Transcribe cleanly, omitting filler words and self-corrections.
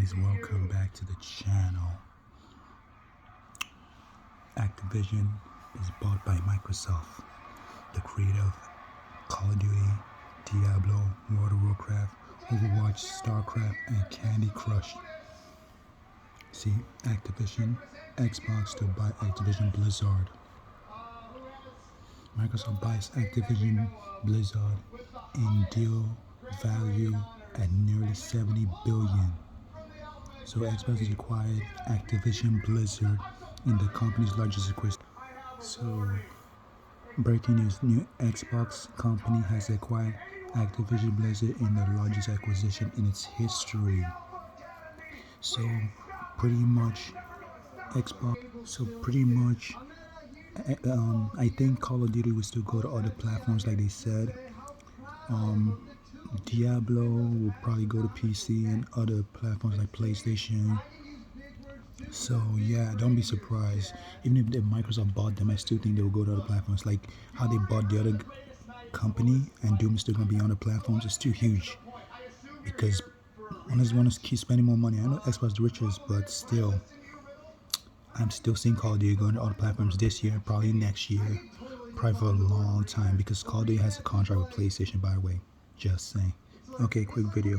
guys, welcome back to the channel. Activision is bought by Microsoft. The creator of Call of Duty, Diablo, World of Warcraft, Overwatch, StarCraft, and Candy Crush. See, Activision, Xbox to buy Activision Blizzard. Microsoft buys Activision Blizzard in deal value at nearly $70 billion. So Xbox has acquired Activision Blizzard in the company's largest acquisition. So breaking news, new Xbox company has acquired Activision Blizzard in the largest acquisition in its history. So pretty much I think Call of Duty will still go to other platforms like they said. Diablo will probably go to PC and other platforms like PlayStation. So yeah, don't be surprised. Even if Microsoft bought them, I still think they will go to other platforms. Like how they bought the other company and Doom is still gonna be on the platforms. It's still huge because owners want to keep spending more money. I know Xbox is the richest, but still, I'm still seeing Call of Duty going to other platforms this year, probably next year, probably for a long time because Call of Duty has a contract with PlayStation. By the way, just saying. Okay, quick video.